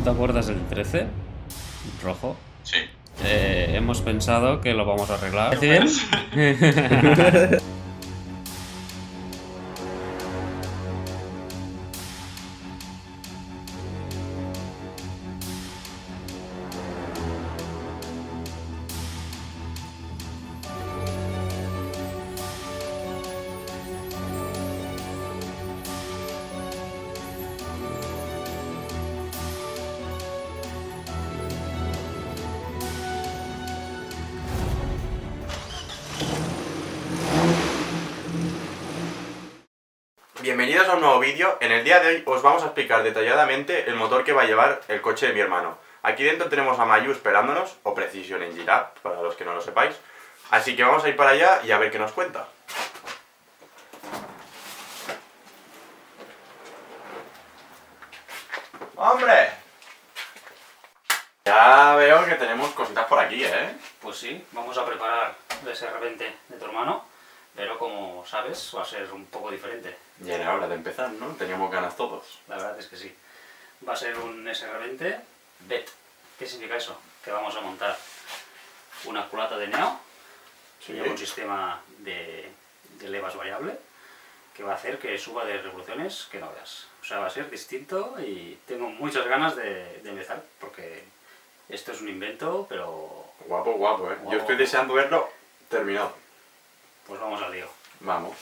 ¿Tú te acuerdas del 13? Rojo. Sí. Hemos pensado que lo vamos a arreglar. ¿Sí bien? Bienvenidos a un nuevo vídeo. En el día de hoy os vamos a explicar detalladamente el motor que va a llevar el coche de mi hermano. Aquí dentro tenemos a Mayu esperándonos, o Precision Engine Lab, para los que no lo sepáis. Así que vamos a ir para allá y a ver qué nos cuenta. ¡Hombre! Ya veo que tenemos cositas por aquí, ¿eh? Pues sí, vamos a preparar el SR20 de tu hermano, pero como sabes va a ser un poco diferente. Ya era hora de empezar, ¿no? Teníamos ganas todos. La verdad es que sí. Va a ser un SR20 BET. ¿Qué significa eso? Que vamos a montar una culata de neo, que lleva un sistema de levas variable, que va a hacer que suba de revoluciones que no veas. O sea, va a ser distinto y tengo muchas ganas de empezar, porque esto es un invento, pero... Guapo, guapo, ¿eh? Guapo. Yo estoy deseando verlo terminado. Pues vamos al lío. Vamos.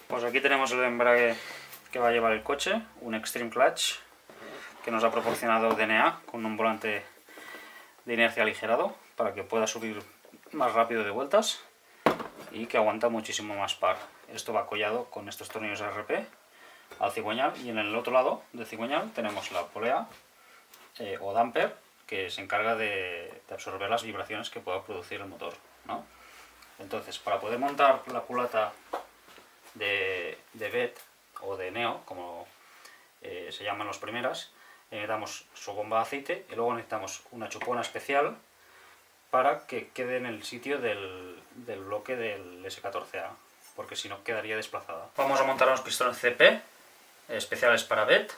Pues aquí tenemos el embrague que va a llevar el coche, un Extreme Clutch que nos ha proporcionado DNA con un volante de inercia aligerado para que pueda subir más rápido de vueltas y que aguanta muchísimo más par. Esto va collado con estos tornillos RP al cigüeñal, y en el otro lado del cigüeñal tenemos la polea o damper, que se encarga de absorber las vibraciones que pueda producir el motor, ¿no? Entonces, para poder montar la culata de BET o de neo, como se llaman las primeras, necesitamos su bomba de aceite y luego necesitamos una chupona especial para que quede en el sitio del bloque del S14A, porque si no quedaría desplazada. Vamos a montar unos pistones CP especiales para BET,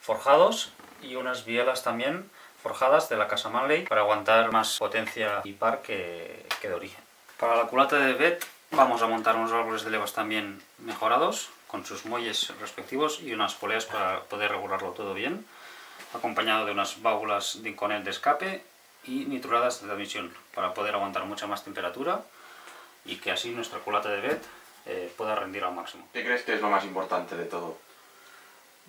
forjados, y unas bielas también forjadas de la casa Manley para aguantar más potencia y par que de origen. Para la culata de BET vamos a montar unos árboles de levas también mejorados, con sus muelles respectivos y unas poleas para poder regularlo todo bien, acompañado de unas válvulas de Inconel de escape y nitruradas de transmisión para poder aguantar mucha más temperatura y que así nuestra culata de BET pueda rendir al máximo. ¿Qué crees que es lo más importante de todo?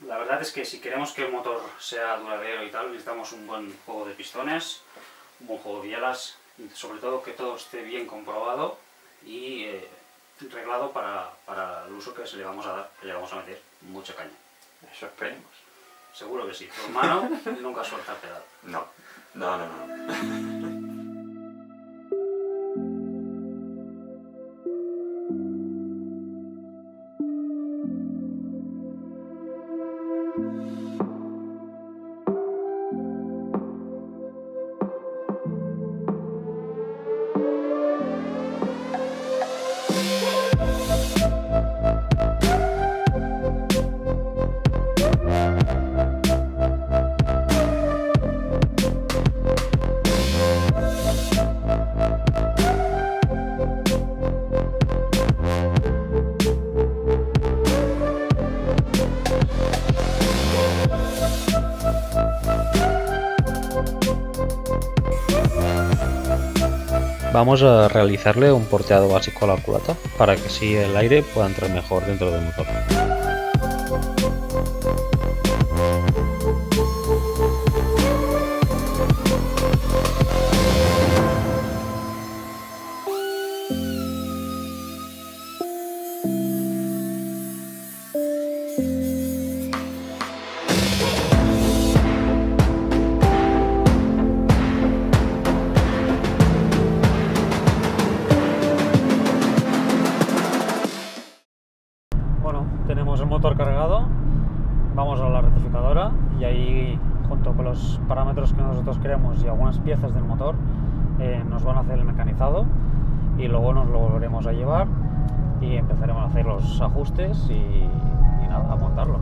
La verdad es que si queremos que el motor sea duradero y tal, necesitamos un buen juego de pistones, un buen juego de bielas y sobre todo que todo esté bien comprobado y reglado para el uso que se le vamos a dar, que le vamos a meter mucha caña. Eso esperemos. Seguro que sí. Tu hermano nunca suelta el pedal. No, no. Vamos a realizarle un porteado básico a la culata para que así el aire pueda entrar mejor dentro del motor. Tenemos el motor cargado, vamos a la rectificadora y ahí, junto con los parámetros que nosotros queremos y algunas piezas del motor, nos van a hacer el mecanizado y luego nos lo volveremos a llevar y empezaremos a hacer los ajustes y nada, a montarlo.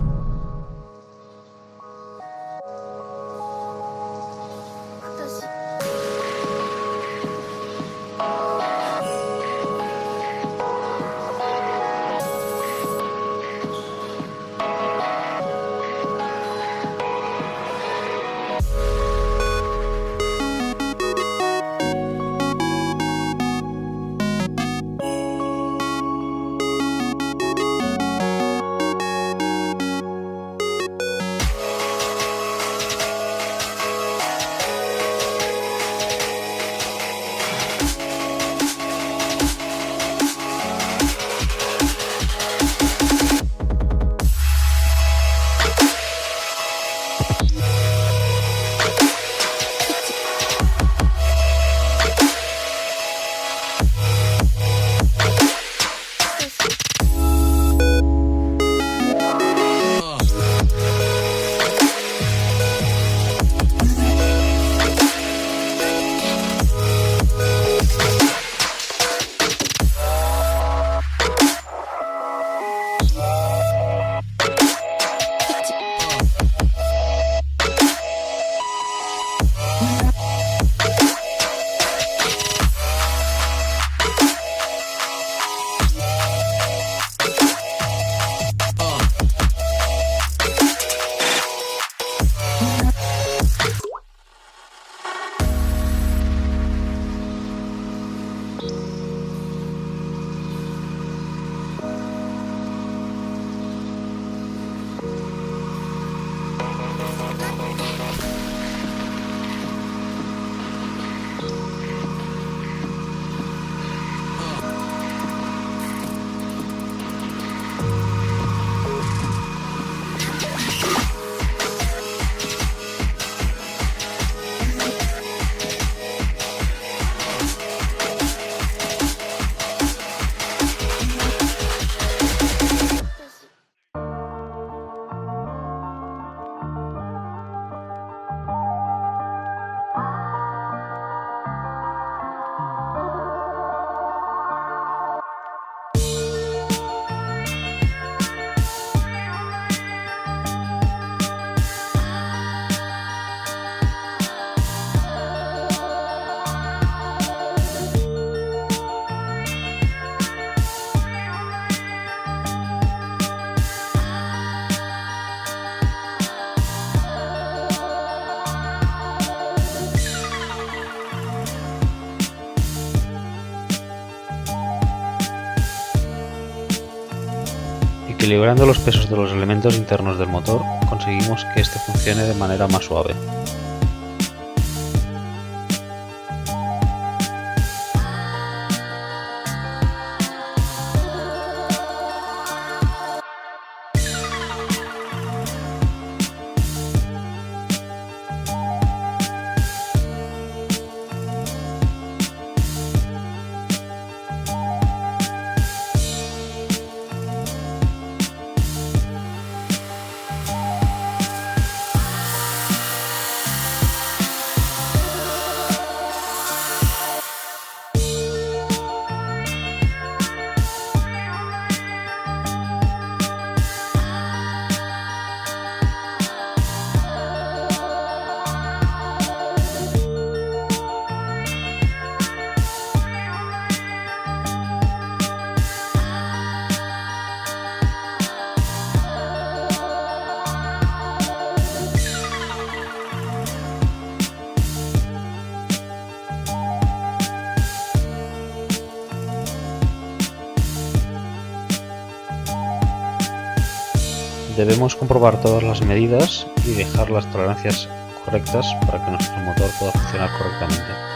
Equilibrando los pesos de los elementos internos del motor, conseguimos que este funcione de manera más suave. Debemos comprobar todas las medidas y dejar las tolerancias correctas para que nuestro motor pueda funcionar correctamente.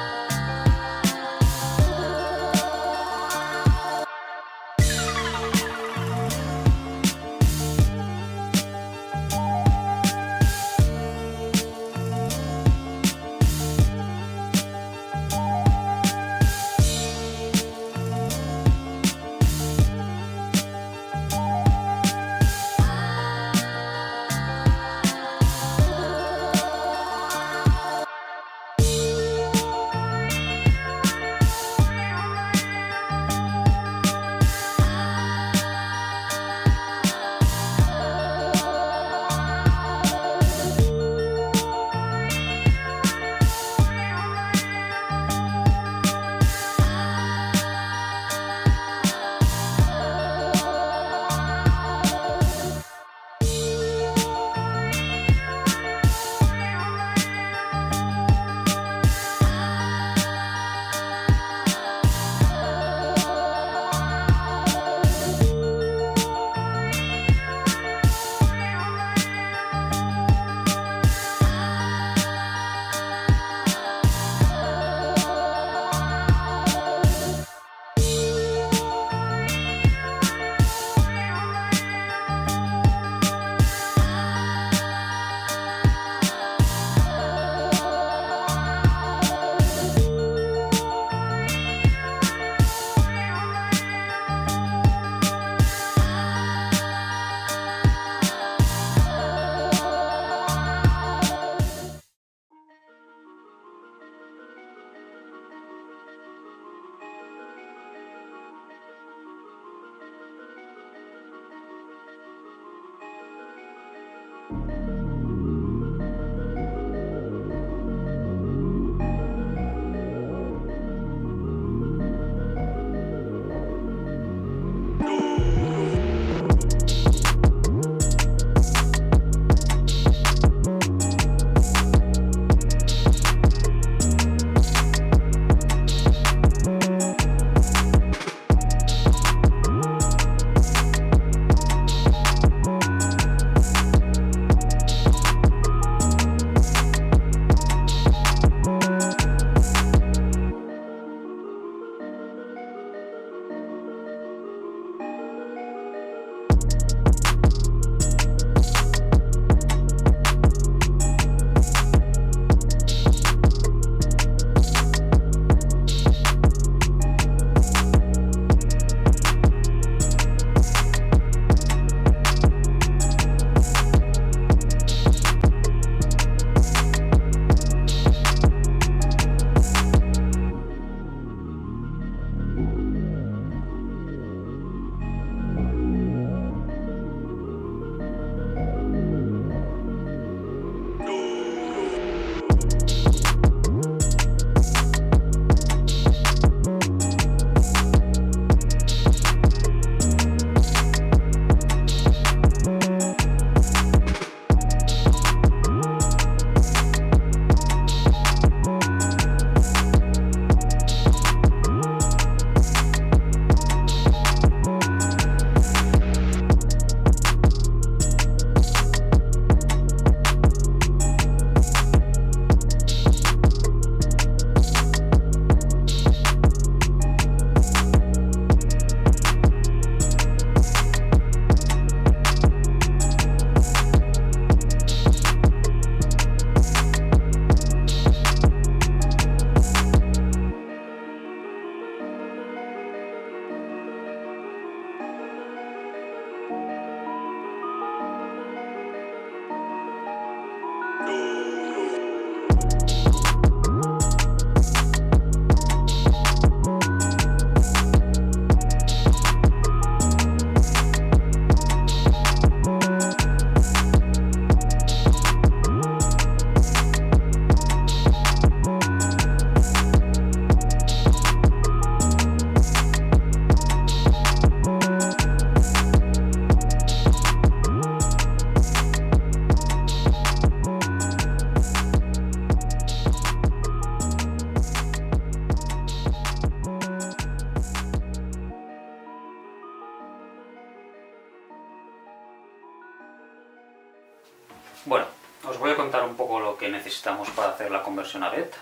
Bueno, os voy a contar un poco lo que necesitamos para hacer la conversión a BET,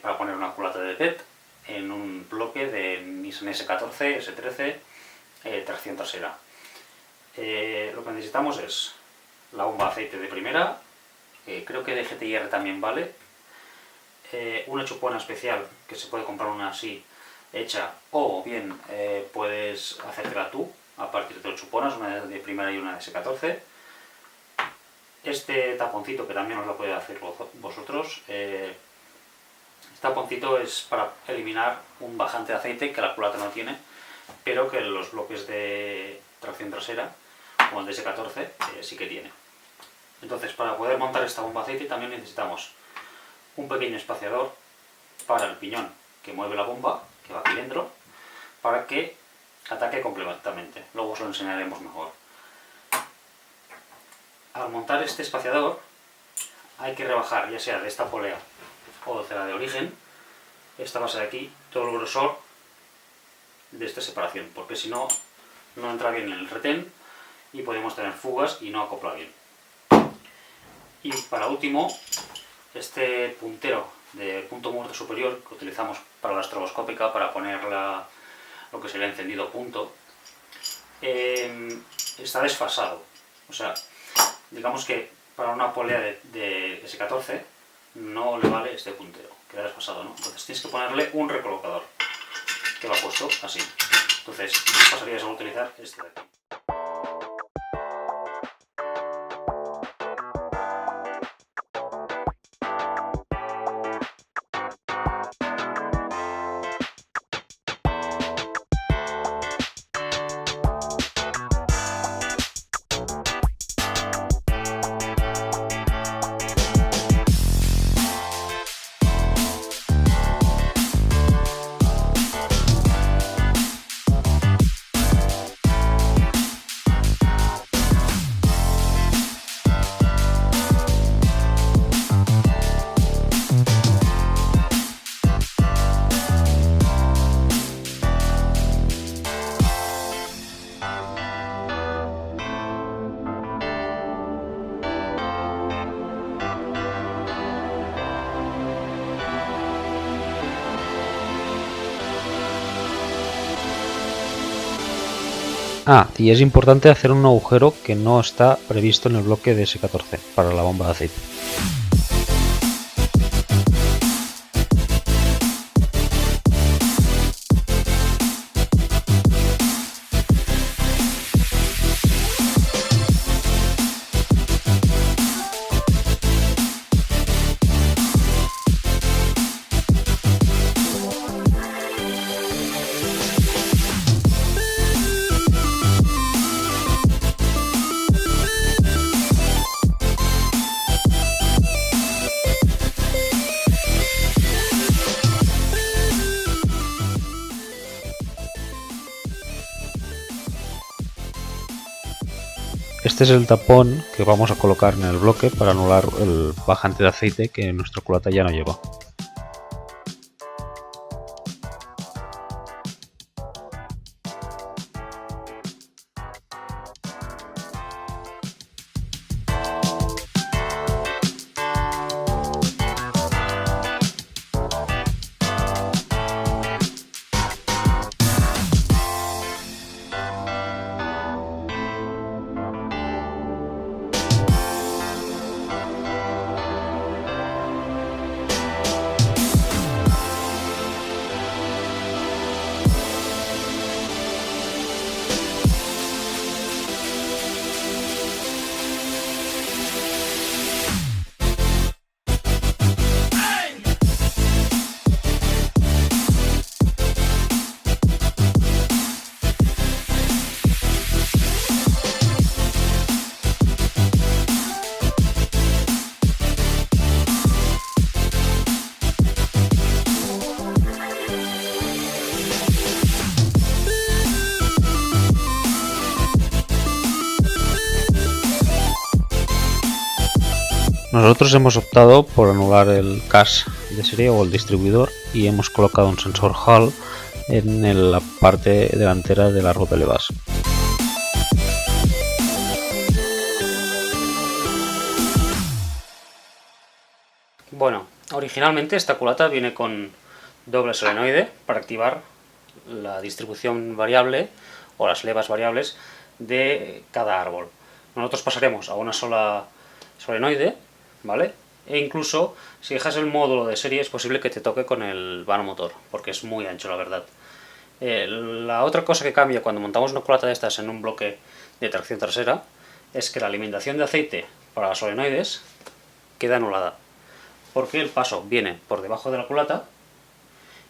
para poner una culata de BET en un bloque de Nissan S14, S13, tracción trasera. Lo que necesitamos es la bomba de aceite de primera, creo que de GTIR también vale, una chupona especial, que se puede comprar una así hecha, o bien puedes hacértela tú a partir de dos chuponas, una de primera y una de S14. Este taponcito, que también os lo podéis hacer vosotros, este taponcito es para eliminar un bajante de aceite que la culata no tiene, pero que los bloques de tracción trasera, como el de S14, sí que tiene. Entonces, para poder montar esta bomba de aceite también necesitamos un pequeño espaciador para el piñón que mueve la bomba, que va aquí dentro, para que ataque completamente. Luego os lo enseñaremos mejor. Al montar este espaciador hay que rebajar, ya sea de esta polea o de la de origen, esta base de aquí, todo el grosor de esta separación, porque si no, no entra bien en el retén y podemos tener fugas y no acopla bien. Y para último, este puntero de punto muerto superior que utilizamos para la estroboscópica, para poner lo que sería encendido punto, está desfasado. O sea, digamos que para una polea de S14 no le vale este puntero, queda desfasado, ¿no? Entonces tienes que ponerle un recolocador, que va puesto así. Entonces pasarías a utilizar este de aquí. Y es importante hacer un agujero que no está previsto en el bloque de S14 para la bomba de aceite. Este es el tapón que vamos a colocar en el bloque para anular el bajante de aceite que nuestra culata ya no lleva. Nosotros hemos optado por anular el cache de serie o el distribuidor y hemos colocado un sensor Hall en la parte delantera de la rueda LeBus. Bueno, originalmente esta culata viene con doble solenoide para activar la distribución variable o las levas variables de cada árbol. Nosotros pasaremos a una sola solenoide, ¿vale? E incluso si dejas el módulo de serie es posible que te toque con el vano motor, porque es muy ancho, la verdad. La otra cosa que cambia cuando montamos una culata de estas en un bloque de tracción trasera es que la alimentación de aceite para las solenoides queda anulada, porque el paso viene por debajo de la culata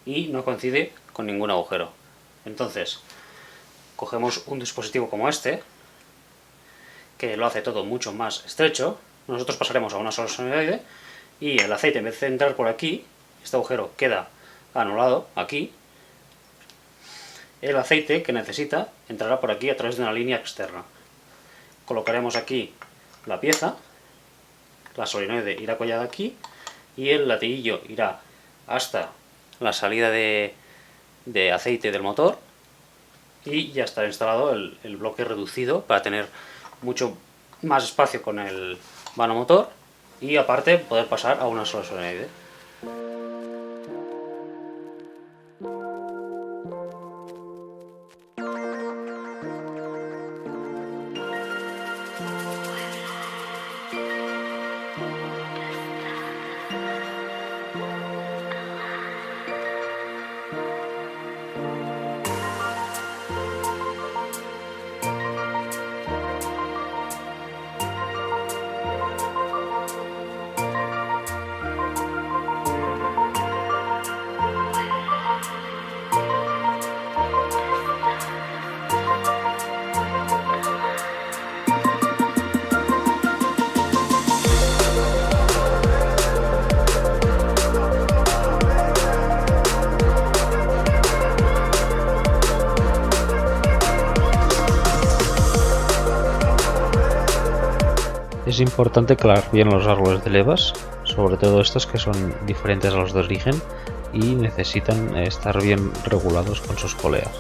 y no coincide con ningún agujero. Entonces, cogemos un dispositivo como este, que lo hace todo mucho más estrecho. Nosotros pasaremos a una sola solenoide y el aceite, en vez de entrar por aquí, este agujero queda anulado aquí. El aceite que necesita entrará por aquí a través de una línea externa. Colocaremos aquí la pieza, la solenoide irá collada aquí y el latiguillo irá hasta la salida de aceite del motor y ya estará instalado el bloque reducido para tener mucho más espacio con el vano motor y aparte poder pasar a una sola solenoide. Es importante calar bien los árboles de levas, sobre todo estos que son diferentes a los de origen y necesitan estar bien regulados con sus coleas.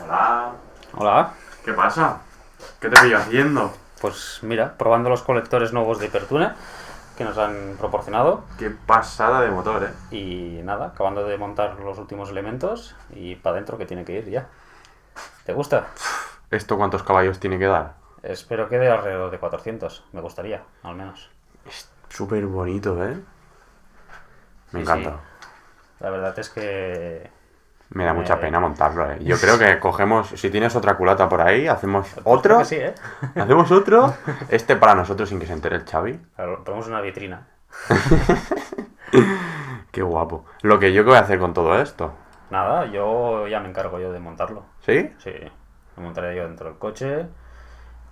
Hola. Hola. ¿Qué pasa? ¿Qué te pillo haciendo? Pues mira, probando los colectores nuevos de Hypertune que nos han proporcionado. Qué pasada de motor, Y nada, acabando de montar los últimos elementos y para adentro que tiene que ir ya. ¿Te gusta? ¿Esto cuántos caballos tiene que dar? Espero que dé alrededor de 400, me gustaría, al menos. Es súper bonito, Me Sí, encanta. sí. La verdad es que... Me da mucha pena montarlo, Yo creo que cogemos, si tienes otra culata por ahí, hacemos Pues otro. creo que sí, ¿eh? Hacemos otro. Este para nosotros sin que se entere el Xavi. Claro, ponemos una vitrina. Qué guapo. Lo que yo que voy a hacer con todo esto. Nada, yo ya me encargo yo de montarlo. ¿Sí? Sí, lo montaré yo dentro del coche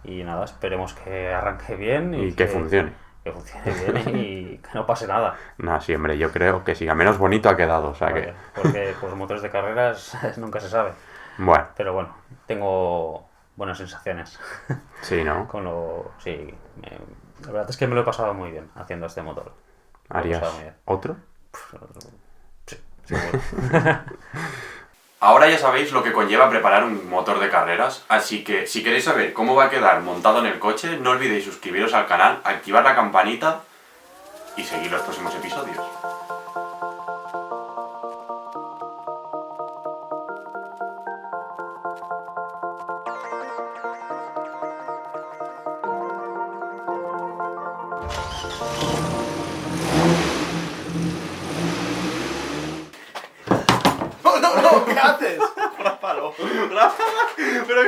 y nada, esperemos que arranque bien Y que funcione. Que funcione bien y que no pase nada. No, sí, hombre, yo creo que sí. Al menos bonito ha quedado, o sea que... Porque con los motores de carreras nunca se sabe. Bueno, Pero bueno, tengo buenas sensaciones. sí, ¿no? Sí, la verdad es que me lo he pasado muy bien haciendo este motor. Me lo he ¿Harías pasado muy bien. otro? Sí, seguro. Ahora ya sabéis lo que conlleva preparar un motor de carreras, así que si queréis saber cómo va a quedar montado en el coche, no olvidéis suscribiros al canal, activar la campanita y seguir los próximos episodios. ¡No! ¿Qué haces? Rápalo. Pero...